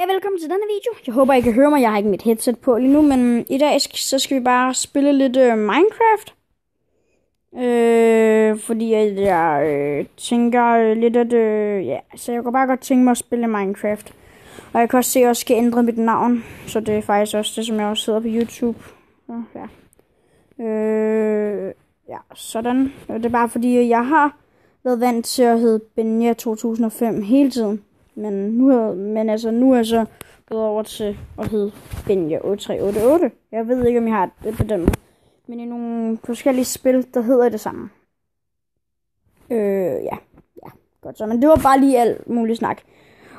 Ja, velkommen til denne video. Jeg håber, I kan høre mig. Jeg har ikke mit headset på lige nu, men i dag så skal vi bare spille lidt Minecraft. Fordi jeg tænker lidt, at ja, så jeg kan bare godt tænke mig at spille Minecraft. Og jeg kan også se, at jeg også skal ændre mit navn, så det er faktisk også det, som jeg også sidder på YouTube. Så, ja. Ja, sådan. Det er bare fordi, jeg har været vant til at hedde Benja 2005 hele tiden. Nu er jeg så gået over til at hedde Benja 8388. Jeg ved ikke, om jeg har det på den måde. Men i nogle forskellige spil, der hedder det samme. Ja, godt så. Men det var bare lige alt muligt snak.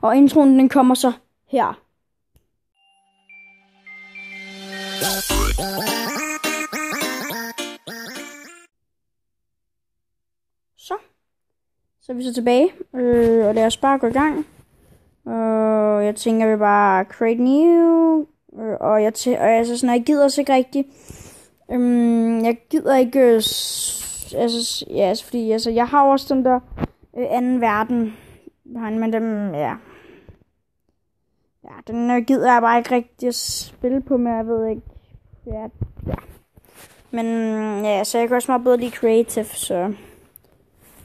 Og introen, den kommer så her. Så er vi så tilbage, og lad os bare gå i gang. Og jeg tænker, vi bare create new, og jeg gider også ikke rigtigt. Jeg gider ikke, fordi jeg har også den der anden verden, men dem, ja, den gider jeg bare ikke rigtig at spille på, men jeg ved ikke, ja. Men ja, så jeg kan også meget bedre lide creative, så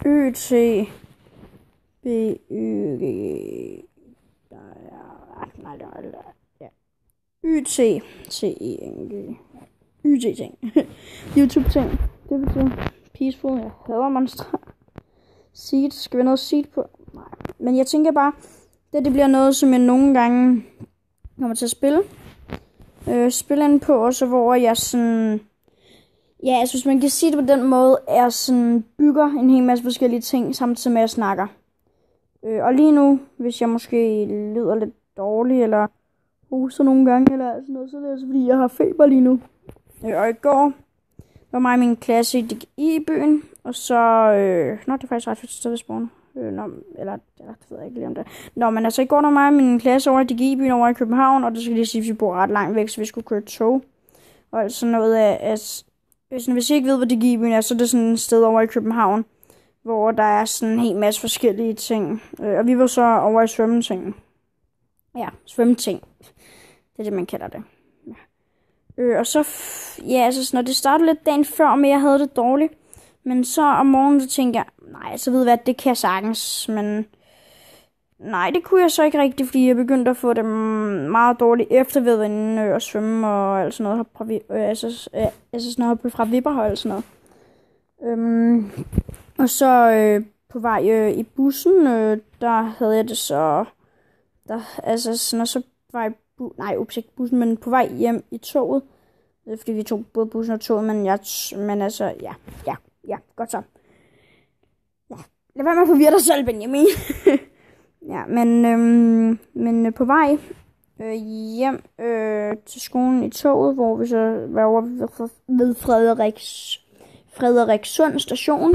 YT B Y G YT T E N G YT ting YouTube ting. Det betyder peaceful. Jeg hader monster. Seed. Skal vi have noget seed på? Nej. Men jeg tænker bare, det bliver noget, som jeg nogle gange kommer til at spille ind på, også hvor jeg sådan, ja, altså hvis man kan sige det på den måde, er sådan bygger en hel masse forskellige ting, samtidig med at jeg snakker. Og lige nu, hvis jeg måske lyder lidt dårlig, eller hoster nogle gange, eller sådan noget, så er det altså fordi, jeg har feber lige nu. Og i går var mig og min klasse i DGI-byen, og så, det er faktisk ret fedt sted ved spawne. Eller det ved jeg ikke lige om det. Men altså i går var mig og min klasse over i DGI-byen over i København, og det skal lige sige, at vi bor ret langt væk, så vi skulle køre tog. Og altså noget af, hvis I ikke ved, hvad DGI-byen er, så er det sådan et sted over i København, hvor der er sådan en hel masse forskellige ting. Og vi var så over i svømmeting. Ja, svømmeting. Det er det, man kalder det. Ja. Og så, når det startede lidt dagen før, men jeg havde det dårligt. Men så om morgenen, så tænkte jeg, nej, så ved jeg hvad, det kan jeg sagtens. Men nej, det kunne jeg så ikke rigtigt, fordi jeg begyndte at få det meget dårligt efter ved at svømme og alt sådan noget. Hoppe fra vipperhøj og sådan noget. Og så på vej i bussen, der havde jeg det så, så var jeg, ikke bussen, men på vej hjem i toget, fordi vi tog både bussen og toget, ja, godt så. Ja, lad være med at forvirre dig selv, Benjamin. Ja, men på vej hjem til skolen i toget, hvor vi så var over ved Frederikssund station.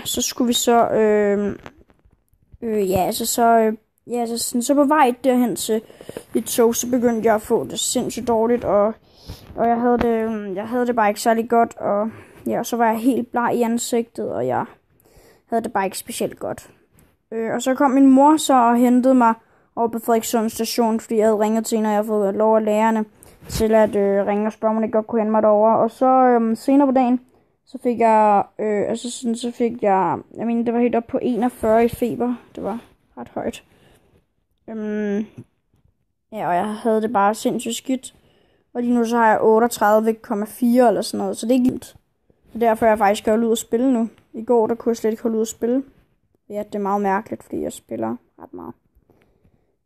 Så skulle vi så så på vej derhen til et tog, så begyndte jeg at få det sindssygt dårligt, og jeg havde det bare ikke særlig godt, og ja, så var jeg helt bleg i ansigtet, og jeg havde det bare ikke specielt godt. Og så kom min mor så og hentede mig over på Frederikssund station, fordi jeg havde ringet til hende, og jeg havde fået lov af lærerne til at ringe og spørge, om jeg godt kunne hente mig derover. Og så senere på dagen, så fik jeg, det var helt op på 41 i feber. Det var ret højt. Ja, og jeg havde det bare sindssygt skidt. Og lige nu så har jeg 38,4 eller sådan noget, så det er ikke vildt. Så derfor er jeg faktisk gået ud og spille nu. I går, der kunne jeg slet ikke holde ud og spille. Ja, det er meget mærkeligt, fordi jeg spiller ret meget.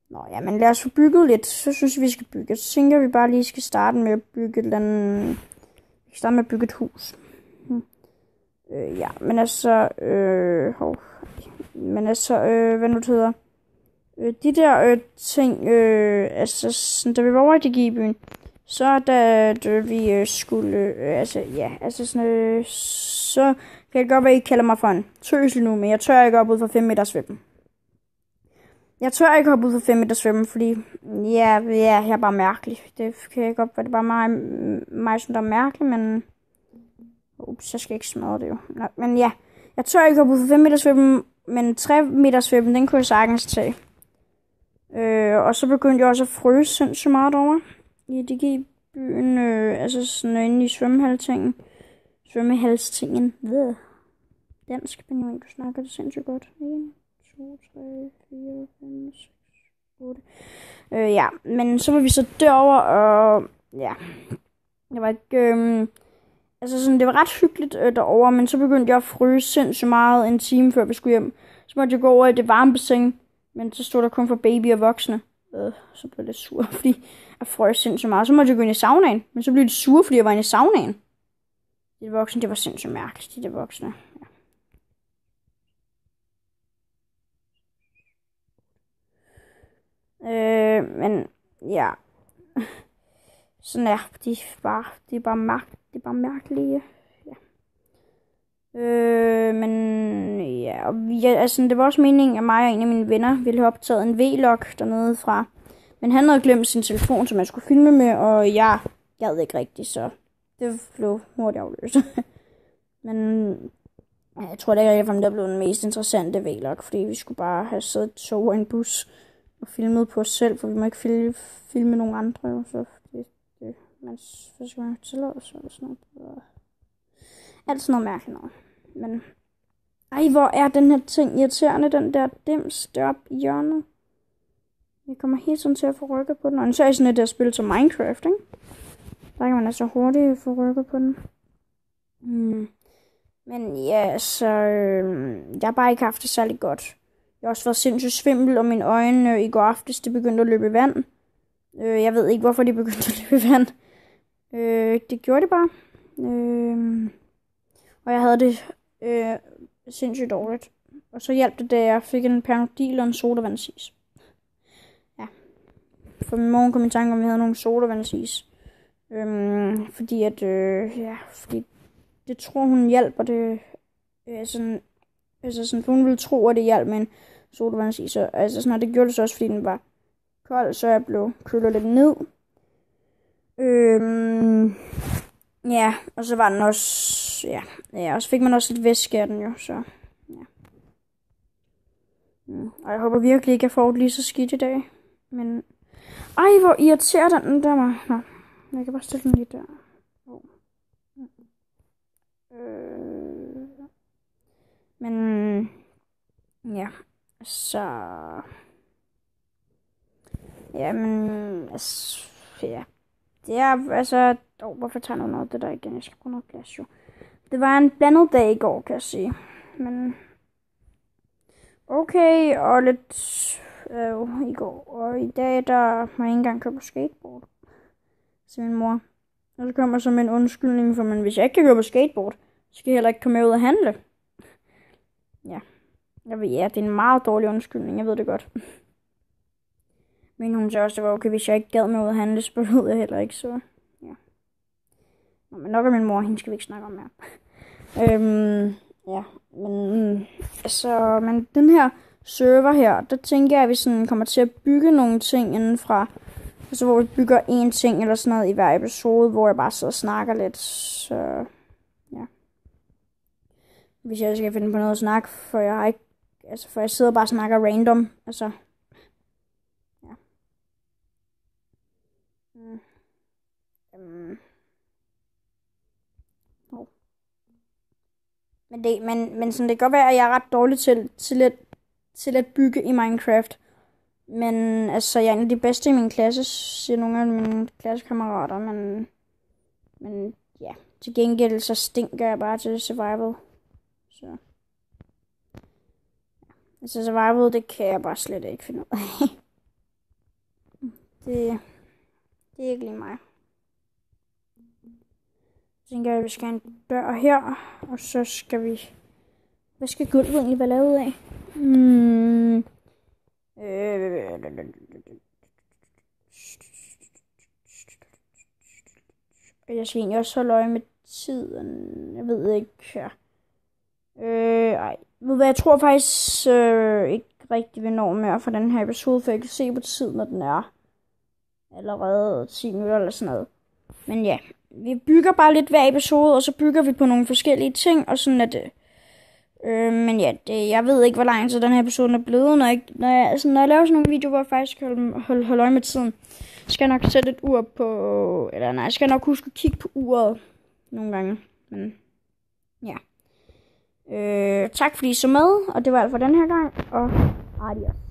Nå ja, men lad os få bygget lidt. Så synes jeg, vi skal bygge. Så tænker vi bare lige skal starte med at bygge et eller andet. Vi skal starte med at bygge et hus. Ja, men altså, hvad nu det hedder. De der ting, da vi var over i DGI-byen, så da vi skulle, så kan det godt være, I kalder mig for en tøsel nu, men jeg tør ikke op ud for 5 meter svømmen. Jeg tør ikke hoppe ud for 5 meter svømmen, fordi jeg er bare mærkelig. Det kan jeg godt være, det er bare mig som der er mærkelig, men ups, jeg skal ikke smadre det jo. Nå, men ja, jeg tør ikke hoppe ud for 5 meter svømmen, men 3 meter svømmen, den kunne jeg sagtens tage. Og så begyndte jeg også at fryse sindssygt meget over i DG-byen, altså sådan inde i svømmehalstingen. Dansk, Benjamin, du snakker det sindssygt godt. 1, 2, 3, 4, 5, 6, 8. Ja, men så var vi så derover og ja, det var ikke, altså sådan, det var ret hyggeligt derovre, men så begyndte jeg at fryse sindssygt meget en time før vi skulle hjem. Så måtte jeg gå over i det varme bassin, men så stod der kun for baby og voksne. Så blev jeg lidt sur, fordi jeg frøs sindssygt meget. Så måtte jeg gå ind i saunaen, men så blev de sure, fordi jeg var inde i saunaen. De voksne, det var sindssygt mærkeligt, de voksne. Ja. Men ja, sådan er de er bare mærkelige. Ja. Men ja, og altså, det var også meningen, at mig og en af mine venner ville have optaget en vlog dernede fra. Men han havde glemt sin telefon, som jeg skulle filme med, og jeg gad ikke rigtigt, så det blev hurtigt afløst. Men jeg tror det ikke rigtig, at det blev den mest interessante vlog, fordi vi skulle bare have siddet to i en bus og filmet på os selv, for vi må ikke filme nogen andre, jo, så man skal man tilladelse og sådan noget. Alt sådan noget mærkeligt noget. Men ej, hvor er den her ting irriterende, den der dims deroppe i hjørnet. Jeg kommer hele tiden til at få rykket på den. Og så er sådan et der spil som Minecraft, ikke? Der kan man altså hurtigt få rykket på den. Men ja, så jeg har bare ikke haft det særlig godt. Jeg har også været sindssygt svimmel, og mine øjne i går aftes, det begyndte at løbe i vand. Jeg ved ikke, hvorfor de begyndte at løbe i vand. Det gjorde det bare. Og jeg havde det sindssygt dårligt. Og så hjalp det, da jeg fik en Panodil og en sodavandsis. Ja. For min morgen kom i tanke om, vi havde nogle sodavandsis. Fordi at, fordi det tror hun hjalp, og det sådan, altså sådan, hun ville tro, at det hjalp med en sodavandsis. Altså sådan, og det gjorde det så også, fordi den var kold, så jeg blev kølet lidt ned. Ja, og så var den også, ja, og så fik man også lidt væske af den jo, så, ja. Og jeg håber virkelig ikke, at jeg får det lige så skidt i dag, men, ej, hvor irriterer den der mig. Nå, jeg kan bare stille den lige der. Men, ja, så, ja, men, altså, ja. Det er altså... hvorfor tager jeg noget af det der igen? Jeg skal bruge noget glas jo. Det var en blandet dag i går, kan jeg sige. Men... okay, og lidt... i går. Og i dag, der må jeg ikke engang købe skateboard. Til min mor. Og så kommer så med en undskyldning for, men hvis jeg ikke kan købe skateboard, så skal jeg heller ikke komme ud og handle. Ja. Jeg ved, ja, det er en meget dårlig undskyldning, jeg ved det godt. Men hun sagde også, det var okay, hvis jeg ikke gad med ud at handle, så behøvede jeg heller ikke, så ja. Nå, men nok af min mor, hende skal vi ikke snakke om mere. Ja, men altså, men den her server her, der tænker jeg, at vi sådan kommer til at bygge nogle ting indenfra. Altså, hvor vi bygger en ting eller sådan noget i hver episode, hvor jeg bare sidder og snakker lidt, så ja. Hvis jeg skal finde på noget at snakke, for jeg har ikke, altså, for jeg sidder bare og snakker random, altså. Men sådan, det kan godt være, at jeg er ret dårlig til at bygge i Minecraft. Men altså, jeg er en af de bedste i min klasse, siger nogle af mine klassekammerater. Men ja, til gengæld så stinker jeg bare til survival. Så. Altså survival, det kan jeg bare slet ikke finde ud af. Det er ikke lige mig. Så tænker jeg, at vi skal have en dør her, og så skal vi... hvad skal gulvet egentlig være lavet af? Jeg skal egentlig også holde øje med tiden. Jeg ved ikke. Ved hvad, jeg tror faktisk ikke rigtig, vi når mere for den her episode, for jeg kan se på tiden, når den er allerede 10 minutter eller sådan noget. Men ja, vi bygger bare lidt hver episode, og så bygger vi på nogle forskellige ting, og sådan at Men ja, jeg ved ikke, hvor lang tid den her episode er blevet. Når jeg laver sådan nogle videoer, hvor jeg faktisk holder øje med tiden, skal jeg nok sætte et ur på... Eller nej, jeg skal nok huske at kigge på uret nogle gange. Men ja. Tak fordi I så med, og det var alt for den her gang, og adios.